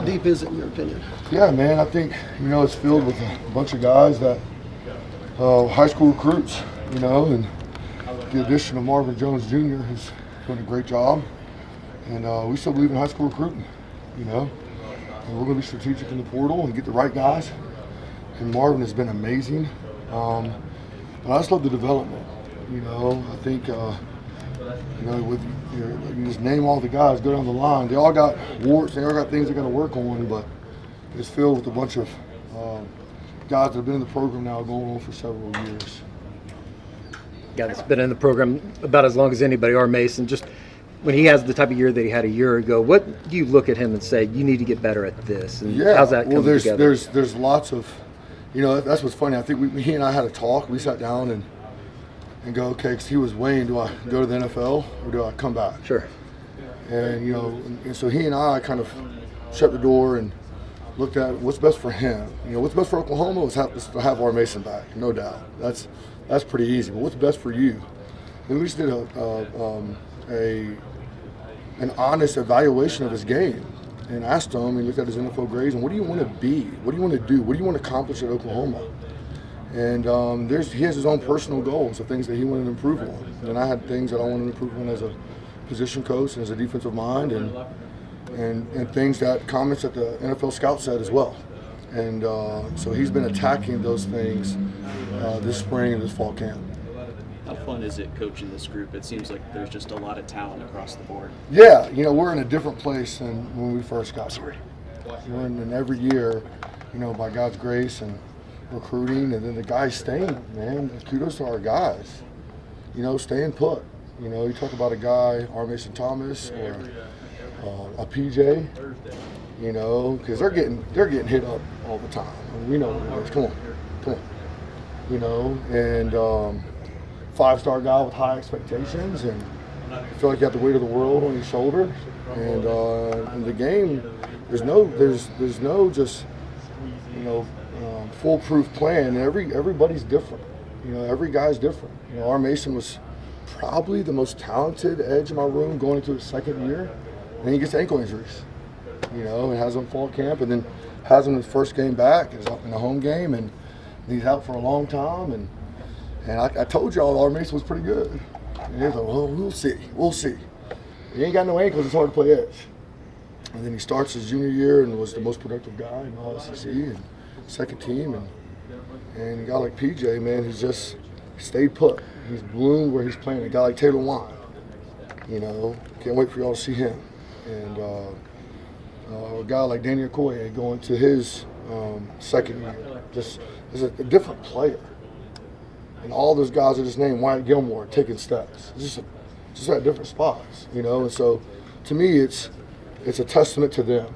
How deep is it in your opinion? Yeah, man, I think, it's filled with a bunch of guys that high school recruits, and the addition of Marvin Jones Jr. who's doing a great job. And we still believe in high school recruiting, and we're going to be strategic in the portal and get the right guys. And Marvin has been amazing. But I just love the development. I think, with you just name all the guys, go down the line. They all got warts, they all got things they got to work on, but it's filled with a bunch of guys that have been in the program now going on for several years. Guy that's been in the program about as long as anybody, R. Mason, just when he has the type of year that he had a year ago, what do you look at him and say, you need to get better at this? And how's that coming together? There's lots of, that's what's funny. I think he and I had a talk. We sat down and go, okay, because he was Wein, do I go to the NFL or do I come back? Sure. And, and so he and I kind of shut the door and looked at what's best for him. What's best for Oklahoma is to have R. Mason back, no doubt. That's pretty easy. But what's best for you? And we just did an honest evaluation of his game and asked him, he looked at his NFL grades, and what do you want to be? What do you want to do? What do you want to accomplish at Oklahoma? And he has his own personal goals of things that he wanted to improve on. And I had things that I wanted to improve on as a position coach and as a defensive mind, and things that comments that the NFL scout said as well. And so he's been attacking those things this spring and this fall camp. How fun is it coaching this group? It seems like there's just a lot of talent across the board. Yeah, we're in a different place than when we first got here. We're in every year, by God's grace and recruiting, and then the guys staying, man. Kudos to our guys, staying put. You talk about a guy, R. Mason Thomas, or a PJ, because they're getting hit up all the time. And we know what it is. Come on, and five-star guy with high expectations, and you feel like you have the weight of the world on your shoulder. And in the game, there's no just foolproof plan. Everybody's different. Every guy's different. R. Mason was probably the most talented edge in my room going into his second year, and he gets ankle injuries. And has him fall camp, and then has him his first game back is up in the home game, and he's out for a long time. And I told y'all R. Mason was pretty good. And he was like, well, we'll see. He ain't got no ankles, it's hard to play edge. And then he starts his junior year and was the most productive guy in all SEC and second team. And a guy like PJ, man, he's just stayed put. He's bloomed where he's playing. A guy like Taylor Wein, can't wait for y'all to see him. And a guy like Daniel McCoy going to his second year, just is a different player. And all those guys I just named, Wyatt Gilmore, taking steps. It's just at different spots, And so, to me, it's a testament to them.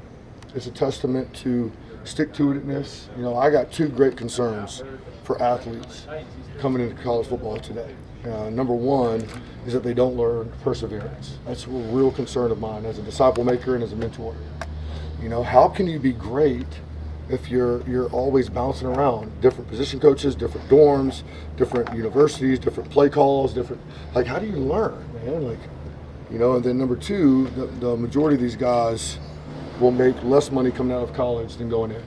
It's a testament to stick-to-itiveness. I got two great concerns for athletes coming into college football today. Number one is that they don't learn perseverance. That's a real concern of mine as a disciple maker and as a mentor. How can you be great if you're always bouncing around different position coaches, different dorms, different universities, different play calls, how do you learn, man? And then number two, the majority of these guys will make less money coming out of college than going in.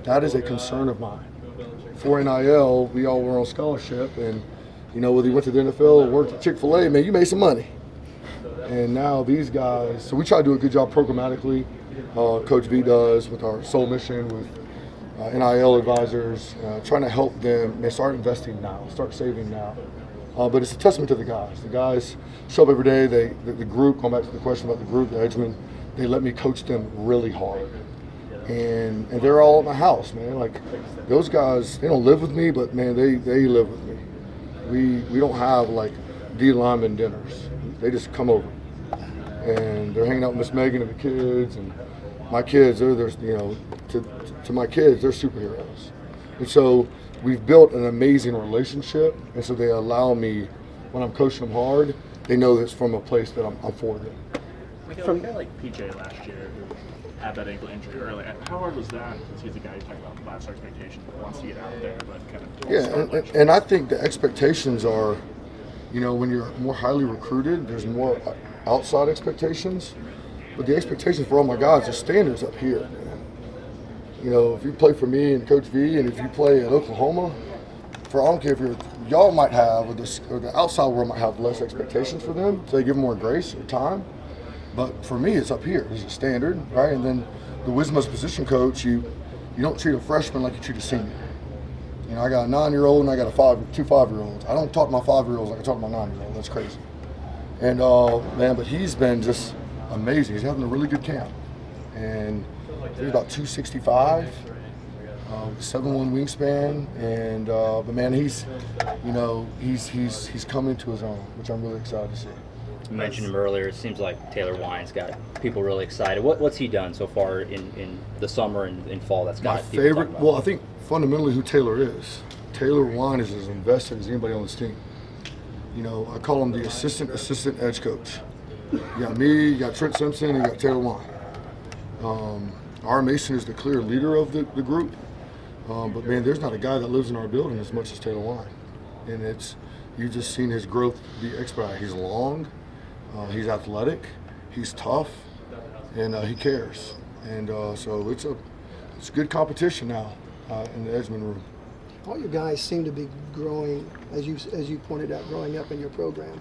That is a concern of mine. For NIL, we all were on scholarship, and whether you went to the NFL or worked at Chick-fil-A, man, you made some money. And now these guys, so we try to do a good job programmatically. Coach V does with our Soul Mission, with NIL advisors, trying to help them. They start investing now, start saving now. But it's a testament to the guys. The guys show up every day. The group, going back to the question about the group, the Edgemen, they let me coach them really hard. And they're all at my house, man. Those guys, they don't live with me, but man, they live with me. We don't have D lineman dinners. They just come over. And they're hanging out with Miss Megan and the kids, and my kids, to my kids, they're superheroes. And so we've built an amazing relationship, and so they allow me, when I'm coaching them hard, they know it's from a place that I'm for them. From a guy like PJ last year who had that ankle injury early, how hard was that? Because he's a guy you talk about last expectations, but wants to get out there, but kind of. Yeah, and I think the expectations are, when you're more highly recruited, there's more outside expectations. But the expectations for all my guys, the standards up here, man. You know, if you play for me and Coach V, and if you play at Oklahoma, I don't care if y'all might have, or the outside world might have less expectations for them, so they give them more grace or time. But for me, it's up here. There's a standard, right? And then the wisdom as a position coach, you don't treat a freshman like you treat a senior. You know, I got a 9-year-old and I got two 5-year-olds. I don't talk to my 5-year-olds like I talk to my 9-year-old. That's crazy. And man, but he's been just amazing. He's having a really good camp, and he's about 265. 7'1" wingspan, and but man, he's coming to his own, which I'm really excited to see. You mentioned him earlier. It seems like Taylor Wein's got people really excited. What's he done so far in the summer and in fall? That's got my favorite. Well, I think fundamentally who Taylor is. Taylor Wein is as invested as anybody on this team. You know, I call him the assistant edge coach. You got me, you got Trent Simpson, and you got Taylor Wein. R. Mason is the clear leader of the group. But man, there's not a guy that lives in our building as much as Taylor Wein, and you've just seen his growth be expedited. He's long, he's athletic, he's tough, and he cares. And so it's good competition now in the Edgeman room. All your guys seem to be growing, as you pointed out, growing up in your program.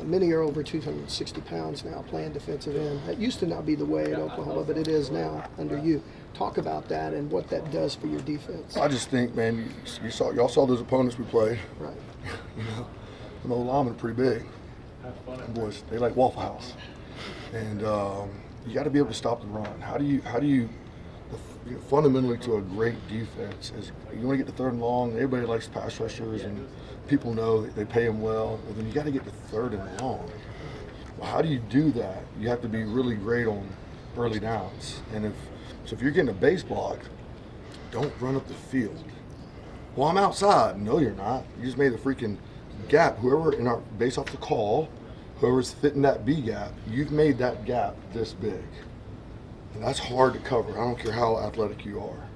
Many are over 260 pounds now playing defensive end. That used to not be the way at Oklahoma, but it is now under you. Talk about that and what that does for your defense. I just think, man, y'all saw those opponents we played. Right. You know, the linemen are pretty big. Them boys, they like Waffle House, and you got to be able to stop the run. How do you fundamentally to a great defense is you want to get to 3rd and long. Everybody likes pass rushers, and people know that they pay them well. But then you got to get to 3rd and long. Well, how do you do that? You have to be really great on early downs. And if you're getting a base block, don't run up the field. Well, I'm outside. No, you're not. You just made the freaking gap. Based off the call, whoever's fitting that B gap, you've made that gap this big. And that's hard to cover. I don't care how athletic you are.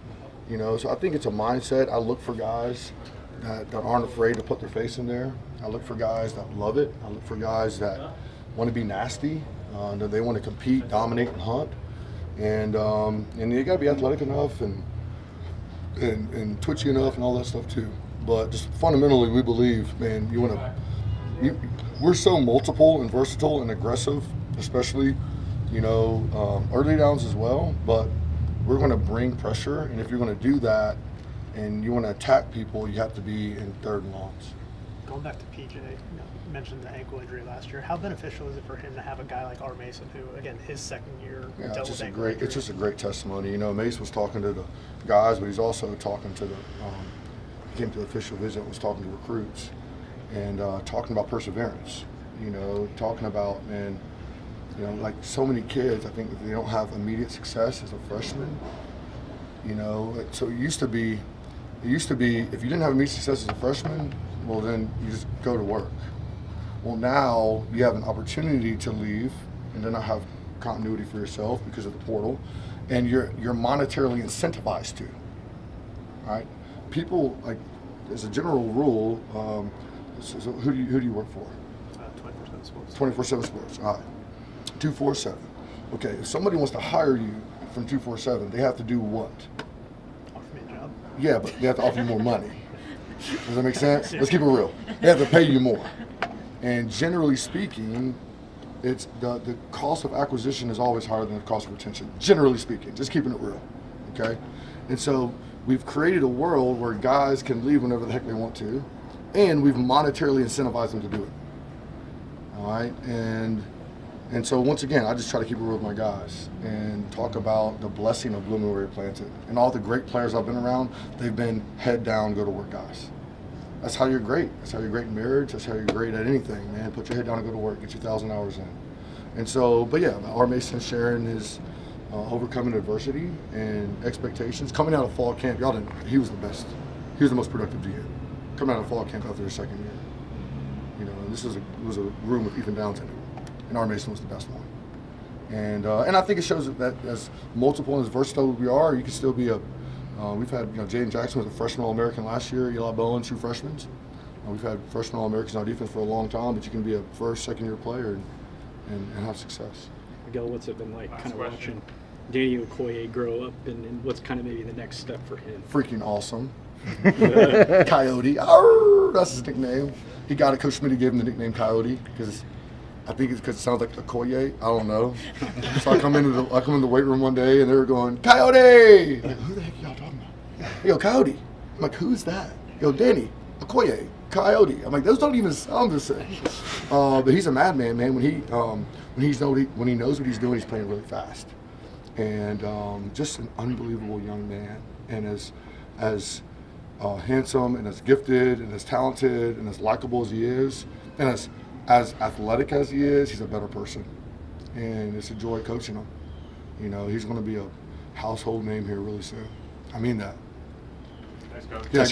You know, so I think it's a mindset. I look for guys that aren't afraid to put their face in there. I look for guys that love it. I look for guys that want to be nasty, that they want to compete, dominate, and hunt. And you got to be athletic enough and twitchy enough and all that stuff too. But just fundamentally, we believe, man, we're so multiple and versatile and aggressive, especially, you know, early downs as well. But we're going to bring pressure, and if you're going to do that and you want to attack people, you have to be in 3rd and longs. Going back to PJ, you mentioned the ankle injury last year. How beneficial is it for him to have a guy like R. Mason, who, again, his 2nd year Yeah, dealt with ankle injury? It's just a great testimony. You know, Mace was talking to the guys, but he's also talking to he came to the official visit, was talking to recruits, and talking about perseverance. You know, talking about, man, you know, like so many kids, I think if they don't have immediate success as a freshman, you know, so it used to be if you didn't have immediate success as a freshman, well, then you just go to work. Well, now you have an opportunity to leave and then not have continuity for yourself because of the portal, and you're monetarily incentivized to. Right? People, like, as a general rule, so who do you work for? 24/7 Sports. 24/7 Sports. All right. 247. Okay, if somebody wants to hire you from 247, they have to do what? Offer me a job. Yeah, but they have to offer you more money. Does that make sense? Let's keep it real. They have to pay you more. And generally speaking, it's the cost of acquisition is always higher than the cost of retention. Generally speaking, just keeping it real. Okay? And so we've created a world where guys can leave whenever the heck they want to, and we've monetarily incentivized them to do it. All right? And so once again, I just try to keep it real with my guys and talk about the blessing of blooming where you're planted. And all the great players I've been around, they've been head down, go to work guys. That's how you're great. That's how you're great in marriage. That's how you're great at anything, man. Put your head down and go to work, get your 1,000 hours in. And so, but yeah, R. Mason sharing his overcoming adversity and expectations. Coming out of fall camp, y'all didn't know, he was the best. He was the most productive GM. Coming out of fall camp after his 2nd year. You know, and it was a room with Ethan Downs in it. And R. Mason was the best one. And I think it shows that as multiple and as versatile as we are, you can still be we've had, you know, Jaden Jackson was a freshman All-American last year, Eli Bowen, 2 freshmen. We've had freshman All-Americans on defense for a long time, but you can be a 1st, 2nd year player and have success. Miguel, what's it been like kind of watching Danny Okoye grow up, and what's kind of maybe the next step for him? Freaking awesome. Coyote. Arr, that's his nickname. He got it. Coach Schmidt gave him the nickname Coyote because I think it's because it sounds like Okoye. I don't know. So I come into the weight room one day and they were going, Coyote! I'm like, who the heck are y'all talking about? They go, Coyote. I'm like, who's that? They go, Danny, Okoye, Coyote. I'm like, those don't even sound the same. But he's a madman, man. When he knows what he's doing, he's playing really fast. And just an unbelievable young man. And as handsome and as gifted and as talented and as likable as he is, and as athletic as he is, he's a better person. And it's a joy coaching him. You know, he's going to be a household name here really soon. I mean that. Nice coach. Yeah,